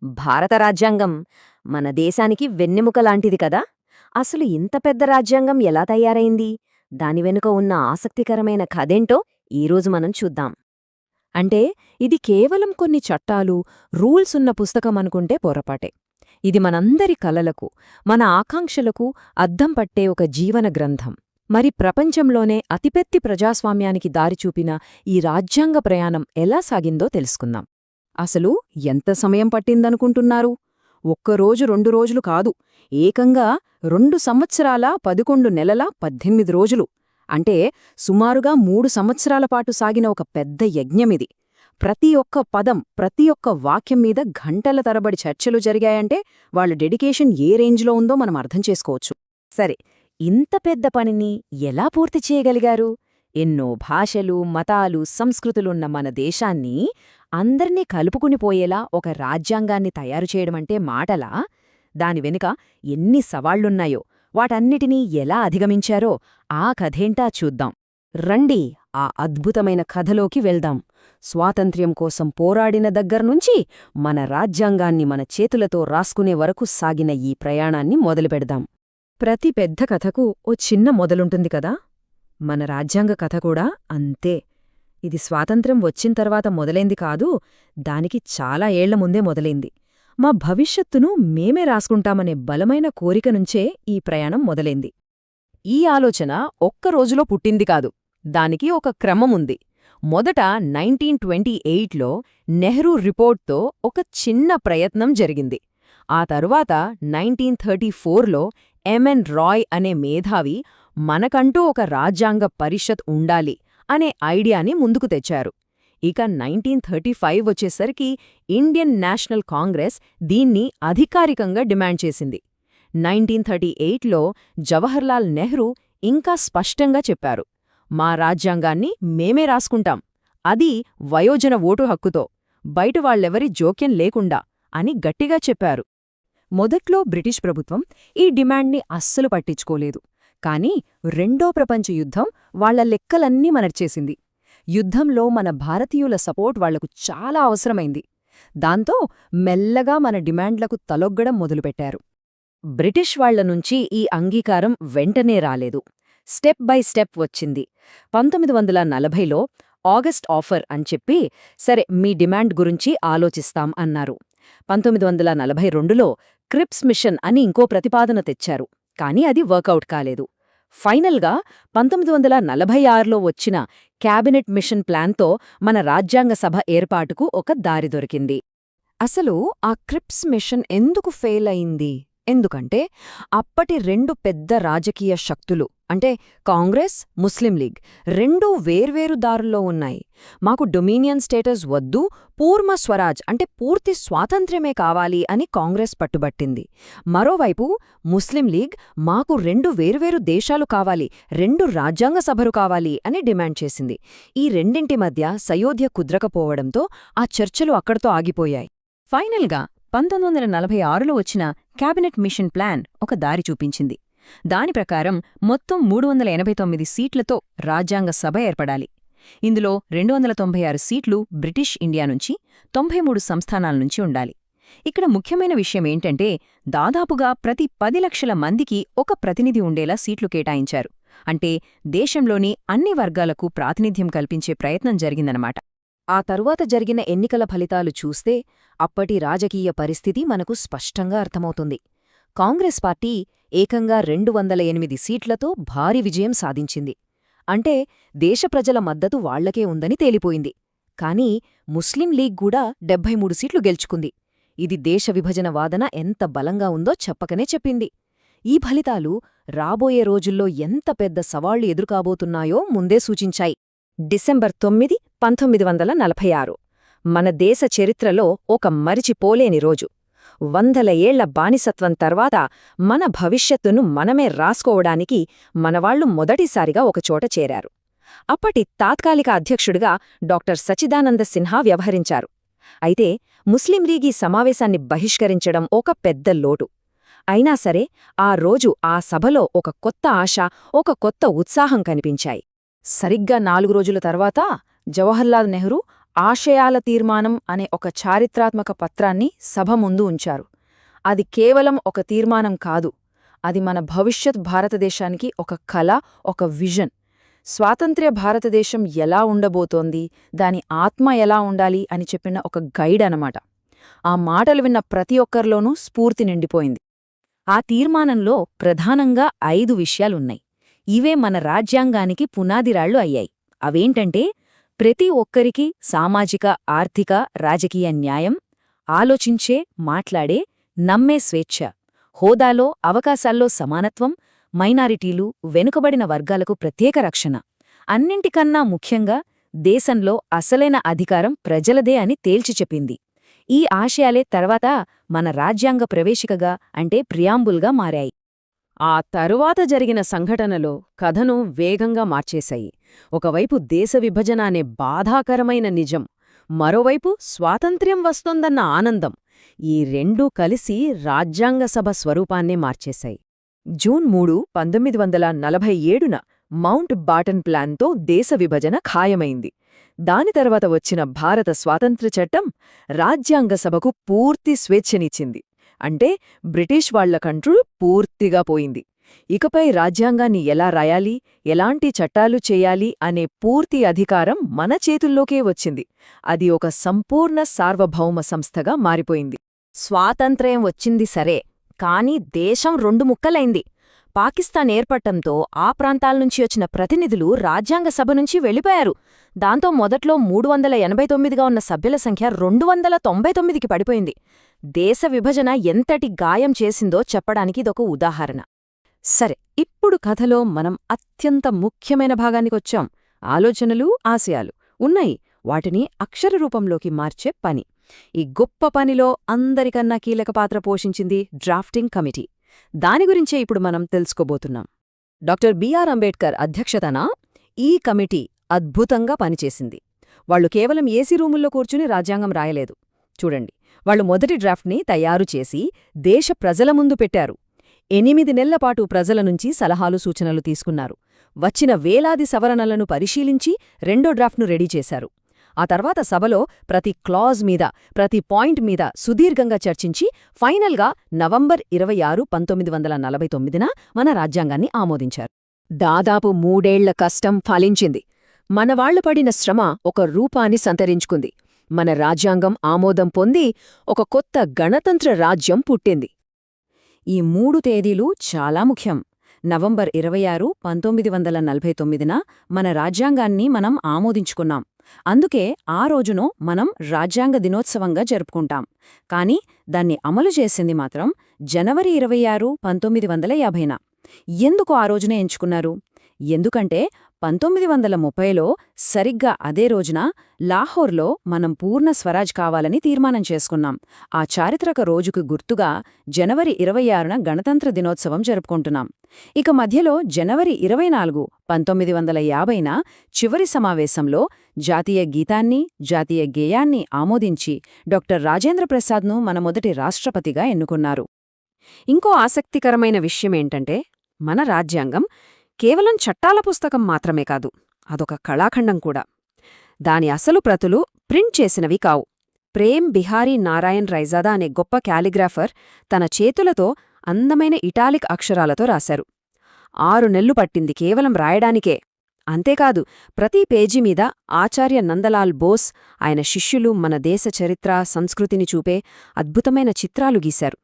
భారత రాజ్యాంగం మన దేశానికి వెన్నెముక లాంటిది కదా. అసలు ఇంత పెద్ద రాజ్యాంగం ఎలా తయారైంది, దాని వెనుక ఉన్న ఆసక్తికరమైన కథేంటో ఈరోజు మనం చూద్దాం. అంటే ఇది కేవలం కొన్ని చట్టాలు, రూల్స్ ఉన్న పుస్తకం అనుకుంటే పొరపాటే. ఇది మనందరి కలలకు, మన ఆకాంక్షలకు అద్దం పట్టే ఒక జీవన గ్రంథం. మరి ప్రపంచంలోనే అతిపెద్ద ప్రజాస్వామ్యానికి దారిచూపిన ఈ రాజ్యాంగ ప్రయాణం ఎలా సాగిందో తెలుసుకుందాం. అసలు ఎంత సమయం పట్టిందనుకుంటున్నారు? ఒక్కరోజు 2 రోజులు కాదు, ఏకంగా 2 సంవత్సరాల 11 నెలల 18 రోజులు. అంటే సుమారుగా 3 సంవత్సరాల పాటు సాగిన ఒక పెద్ద యజ్ఞమిది. ప్రతి ఒక్క పదం, ప్రతి ఒక్క వాక్యం మీద గంటల తరబడి చర్చలు జరిగాయంటే వాళ్ళ డెడికేషన్ ఏ రేంజ్లో ఉందో మనం అర్థం చేసుకోవచ్చు. సరే, ఇంత పెద్ద పనిని ఎలా పూర్తి చేయగలిగారు? ఎన్నో భాషలు, మతాలు, సంస్కృతులున్న మన దేశాన్ని అందర్నీ కలుపుకునిపోయేలా ఒక రాజ్యాంగాన్ని తయారుచేయడమంటే మాటలా? దాని వెనుక ఎన్ని సవాళ్లున్నాయో, వాటన్నిటినీ ఎలా అధిగమించారో ఆ కథేంటా చూద్దాం. రండి, ఆ అద్భుతమైన కథలోకి వెళ్దాం. స్వాతంత్ర్యం కోసం పోరాడిన దగ్గర్నుంచి మన రాజ్యాంగాన్ని మన చేతులతో రాసుకునే వరకు సాగిన ఈ ప్రయాణాన్ని మొదలుపెడదాం. ప్రతి పెద్ద కథకు ఓ చిన్న మొదలుంటుంది కదా. మన రాజ్యాంగ కథ కూడా అంతే. ఇది స్వాతంత్ర్యం వచ్చిన తర్వాత మొదలైంది కాదు, దానికి చాలా ఏళ్ల ముందే మొదలైంది. మా భవిష్యత్తును మేమే రాసుకుంటామనే బలమైన కోరిక నుంచే ఈ ప్రయాణం మొదలైంది. ఈ ఆలోచన ఒక్కరోజులో పుట్టింది కాదు, దానికి ఒక క్రమముంది. మొదట 1928లో నెహ్రూ రిపోర్ట్తో ఒక చిన్న ప్రయత్నం జరిగింది. ఆ తరువాత 1934లో ఎంఎన్ రాయ్ అనే మేధావి మనకంటూ ఒక రాజ్యాంగ పరిషత్ ఉండాలి అనే ఐడియాని ముందుకు తెచ్చారు. ఇక 1935 వచ్చేసరికి ఇండియన్ నేషనల్ కాంగ్రెస్ దీన్ని అధికారికంగా డిమాండ్ చేసింది. 1938లో జవహర్లాల్ నెహ్రూ ఇంకా స్పష్టంగా చెప్పారు, మా రాజ్యాంగాన్ని మేమే రాసుకుంటాం, అది వయోజన ఓటు హక్కుతో, బయట వాళ్ళెవరి జోక్యం లేకుండా అని గట్టిగా చెప్పారు. మొదట్లో బ్రిటిష్ ప్రభుత్వం ఈ డిమాండ్ని అస్సలు పట్టించుకోలేదు. కాని రెండో ప్రపంచ యుద్ధం వాళ్ల లెక్కలన్నీ మరచేసింది. యుద్ధంలో మన భారతీయుల సపోర్ట్ వాళ్లకు చాలా అవసరమైంది. దాంతో మెల్లగా మన డిమాండ్లకు తలొగ్గడం మొదలుపెట్టారు. బ్రిటిష్ వాళ్లనుంచి ఈ అంగీకారం వెంటనే రాలేదు, స్టెప్ బై స్టెప్ వచ్చింది. 1940లో ఆగస్ట్ ఆఫర్ అని చెప్పి, సరే మీ డిమాండ్ గురించి ఆలోచిస్తాం అన్నారు. 1942లో క్రిప్స్ మిషన్ అని ఇంకో ప్రతిపాదన తెచ్చారు, కాని అది వర్కౌట్ కాలేదు. ఫైనల్గా 1946లో వచ్చిన క్యాబినెట్ మిషన్ ప్లాన్తో మన రాజ్యాంగ సభ ఏర్పాటుకు ఒక దారి దొరికింది. అసలు ఆ క్రిప్స్ మిషన్ ఎందుకు ఫెయిల్ అయింది? ఎందుకంటే అప్పటి 2 పెద్ద రాజకీయ శక్తులు అంటే కాంగ్రెస్, ముస్లిం లీగ్ రెండూ వేర్వేరు దారుల్లో ఉన్నాయి. మాకు డొమినియన్ స్టేటస్ వద్దు, పూర్ణ స్వరాజ్ అంటే పూర్తి స్వాతంత్ర్యమే కావాలి అని కాంగ్రెస్ పట్టుబట్టింది. మరోవైపు ముస్లిం లీగ్ మాకు 2 వేర్వేరు దేశాలు కావాలి, 2 రాజ్యాంగ సభలు కావాలి అని డిమాండ్ చేసింది. ఈ రెండింటి మధ్య సయోధ్య కుదరకపోవడంతో ఆ చర్చలు అక్కడితో ఆగిపోయాయి. ఫైనల్గా 1946లో వచ్చిన క్యాబినెట్ మిషన్ ప్లాన్ ఒక దారి చూపించింది. దాని ప్రకారం మొత్తం 389 సీట్లతో రాజ్యాంగ సభ ఏర్పడాలి. ఇందులో 296 సీట్లు బ్రిటిష్ ఇండియా నుంచి, 93 సంస్థానాల నుంచి ఉండాలి. ఇక్కడ ముఖ్యమైన విషయమేంటంటే దాదాపుగా ప్రతి 10 లక్షల మందికి ఒక ప్రతినిధి ఉండేలా సీట్లు కేటాయించారు. అంటే దేశంలోని అన్ని వర్గాలకు ప్రాతినిధ్యం కల్పించే ప్రయత్నం జరిగిందన్నమాట. ఆ తరువాత జరిగిన ఎన్నికల ఫలితాలు చూస్తే అప్పటి రాజకీయ పరిస్థితి మనకు స్పష్టంగా అర్థమవుతుంది. కాంగ్రెస్ పార్టీ ఏకంగా 208 సీట్లతో భారీ విజయం సాధించింది. అంటే దేశ ప్రజల మద్దతు వాళ్లకే ఉందని తేలిపోయింది. కానీ ముస్లిం లీగ్ కూడా 73 సీట్లు గెలుచుకుంది. ఇది దేశ విభజన వాదన ఎంత బలంగా ఉందో చెప్పకనే చెప్పింది. ఈ ఫలితాలు రాబోయే రోజుల్లో ఎంత పెద్ద సవాళ్లు ఎదురుకాబోతున్నాయో ముందే సూచించాయి. డిసెంబర్ 9, 1946 మన దేశ చరిత్రలో ఒక మరిచిపోలేని రోజు. 100 ఏళ్ల బానిసత్వం తర్వాత మన భవిష్యత్తును మనమే రాసుకోవడానికి మనవాళ్లు మొదటిసారిగా ఒకచోట చేరారు. అప్పటి తాత్కాలిక అధ్యక్షుడిగా డాక్టర్ సచిదానంద సిన్హా వ్యవహరించారు. అయితే ముస్లిం లీగ్ ఈ సమావేశాన్ని బహిష్కరించడం ఒక పెద్ద లోటు. అయినా సరే ఆ రోజు ఆ సభలో ఒక కొత్త ఆశ, ఒక కొత్త ఉత్సాహం కనిపించాయి. సరిగ్గా 4 రోజుల తర్వాత జవహర్లాల్ నెహ్రూ ఆశయాల తీర్మానం అనే ఒక చారిత్రాత్మక పత్రాన్ని సభ ముందు ఉంచారు. అది కేవలం ఒక తీర్మానం కాదు, అది మన భవిష్యత్ భారతదేశానికి ఒక కల, ఒక విజన్. స్వాతంత్ర్య భారతదేశం ఎలా ఉండబోతోంది, దాని ఆత్మ ఎలా ఉండాలి అని చెప్పిన ఒక గైడ్ అనమాట. ఆ మాటలు విన్న ప్రతి ఒక్కరిలోనూ స్ఫూర్తి నిండిపోయింది. ఆ తీర్మానంలో ప్రధానంగా 5 విషయాలున్నాయి. ఇవే మన రాజ్యాంగానికి పునాదిరాళ్లు అయ్యాయి. అవేంటంటే, ప్రతి ఒక్కరికి సామాజిక, ఆర్థిక, రాజకీయ న్యాయం, ఆలోచించే, మాట్లాడే, నమ్మే స్వేచ్ఛ, హోదాలో, అవకాశాల్లో సమానత్వం, మైనారిటీలు, వెనుకబడిన వర్గాలకు ప్రత్యేక రక్షణ. అన్నింటికన్నా ముఖ్యంగా దేశంలో అసలైన అధికారం ప్రజలదే అని తేల్చి చెప్పింది. ఈ ఆశయాలే తర్వాత మన రాజ్యాంగ ప్రవేశికగా అంటే ప్రియాంబుల్గా మారాయి. ఆ తరువాత జరిగిన సంఘటనలో కథను వేగంగా మార్చేశాయి. ఒకవైపు దేశ విభజన అనే బాధాకరమైన నిజం, మరోవైపు స్వాతంత్ర్యం వస్తోందన్న ఆనందం. ఈ రెండూ కలిసి రాజ్యాంగ సభ స్వరూపాన్నే మార్చేశాయి. జూన్ 3, 1947న మౌంట్ బాటన్ ప్లాన్తో దేశ విభజన ఖాయమైంది. దాని తర్వాత వచ్చిన భారత స్వాతంత్ర్య చట్టం రాజ్యాంగ సభకు పూర్తి స్వేచ్ఛనిచ్చింది. అంటే బ్రిటిష్ వాళ్ల కంట్రోల్ పూర్తిగా పోయింది. ఇకపై రాజ్యాంగాన్ని ఎలా రాయాలి, ఎలాంటి చట్టాలు చేయాలి అనే పూర్తి అధికారం మన చేతుల్లోకే వచ్చింది. అది ఒక సంపూర్ణ సార్వభౌమ సంస్థగా మారిపోయింది. స్వాతంత్ర్యం వచ్చింది సరే, కాని దేశం 2 ముక్కలైంది. పాకిస్తాన్ ఏర్పడటంతో ఆ ప్రాంతాల్నుంచి వచ్చిన ప్రతినిధులు రాజ్యాంగ సభ నుంచి వెళ్ళిపోయారు. దాంతో మొదట్లో 389గా ఉన్న సభ్యుల సంఖ్య 299కి పడిపోయింది. దేశ విభజన ఎంతటి గాయం చేసిందో చెప్పడానికి ఇదొక ఉదాహరణ. సరే, ఇప్పుడు కథలో మనం అత్యంత ముఖ్యమైన భాగానికొచ్చాం. ఆలోచనలు, ఆశయాలు ఉన్నాయి. వాటిని అక్షర రూపంలోకి మార్చే పని. ఈ గొప్ప పనిలో అందరికన్నా కీలక పాత్ర పోషించింది డ్రాఫ్టింగ్ కమిటీ. దాని గురించే ఇప్పుడు మనం తెలుసుకోబోతున్నాం. డాక్టర్ బిఆర్ అంబేడ్కర్ అధ్యక్షతన ఈ కమిటీ అద్భుతంగా పనిచేసింది. వాళ్లు కేవలం ఏసీ రూముల్లో కూర్చుని రాజ్యాంగం రాయలేదు. చూడండి, వాళ్లు మొదటి డ్రాఫ్ట్ని తయారు చేసి దేశ ప్రజల ముందు పెట్టారు. 8 నెలలపాటు ప్రజల నుంచి సలహాలు, సూచనలు తీసుకున్నారు. వచ్చిన వేలాది సవరణలను పరిశీలించి రెండో డ్రాఫ్ట్ను రెడీ చేశారు. ఆ తర్వాత సభలో ప్రతి క్లాజ్ మీద, ప్రతి పాయింట్ మీద సుదీర్ఘంగా చర్చించి ఫైనల్గా నవంబర్ 26, 1949న మన రాజ్యాంగాన్ని ఆమోదించారు. దాదాపు 3 ఏళ్ల కష్టం ఫలించింది. మనవాళ్లు పడిన శ్రమ ఒక రూపాన్ని సంతరించుకుంది. మన రాజ్యాంగం ఆమోదం పొంది ఒక కొత్త గణతంత్ర రాజ్యం పుట్టింది. ఈ 3 తేదీలు చాలా ముఖ్యం. నవంబర్ 26, 1949న మన రాజ్యాంగాన్ని మనం ఆమోదించుకున్నాం. అందుకే ఆ రోజును మనం రాజ్యాంగ దినోత్సవంగా జరుపుకుంటాం. కాని దాన్ని అమలు చేసింది మాత్రం జనవరి 26, 1950న. ఎందుకు ఆ రోజునే ఎంచుకున్నారు? ఎందుకంటే 1930లో సరిగ్గా అదే రోజున లాహోర్లో మనం పూర్ణ స్వరాజ్ కావాలని తీర్మానం చేసుకున్నాం. ఆ చారిత్రక రోజుకు గుర్తుగా జనవరి 26న గణతంత్ర దినోత్సవం జరుపుకుంటున్నాం. ఇక మధ్యలో జనవరి 24, 1950న చివరి సమావేశంలో జాతీయ గీతాన్ని, జాతీయ గేయాన్ని ఆమోదించి డాక్టర్ రాజేంద్ర ప్రసాద్ను మన మొదటి రాష్ట్రపతిగా ఎన్నుకున్నారు. ఇంకో ఆసక్తికరమైన విషయమేంటంటే, మన రాజ్యాంగం కేవలం చట్టాల పుస్తకం మాత్రమే కాదు, అదొక కళాఖండం కూడా. దాని అసలు ప్రతులు ప్రింట్ చేసినవి కావు. ప్రేమ్ బిహారీ నారాయణ్ రైజాదా అనే గొప్ప క్యాలిగ్రాఫర్ తన చేతులతో అందమైన ఇటాలిక్ అక్షరాలతో రాశారు. 6 నెలలు పట్టింది కేవలం రాయడానికే. అంతేకాదు, ప్రతి పేజీ మీద ఆచార్య నందలాల్ బోస్, ఆయన శిష్యులు మన దేశ చరిత్ర, సంస్కృతిని చూపే అద్భుతమైన చిత్రాలు గీశారు.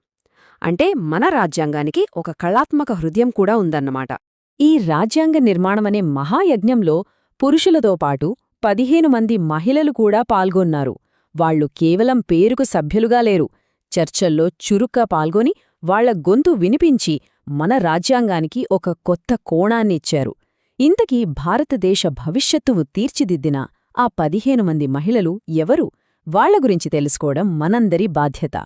అంటే మన రాజ్యాంగానికి ఒక కళాత్మక హృదయం కూడా ఉందన్నమాట. ఈ రాజ్యాంగ నిర్మాణమనే మహాయజ్ఞంలో పురుషులతో పాటు 15 మంది మహిళలు కూడా పాల్గొన్నారు. వాళ్లు కేవలం పేరుకు సభ్యులుగా లేరు, చర్చల్లో చురుగ్గా పాల్గొని వాళ్ల గొంతు వినిపించి మన రాజ్యాంగానికి ఒక కొత్త కోణాన్నిచ్చారు. ఇంతకీ భారతదేశ భవిష్యత్తును తీర్చిదిద్దిన ఆ 15 మంది మహిళలు ఎవరు? వాళ్ల గురించి తెలుసుకోవడం మనందరి బాధ్యత.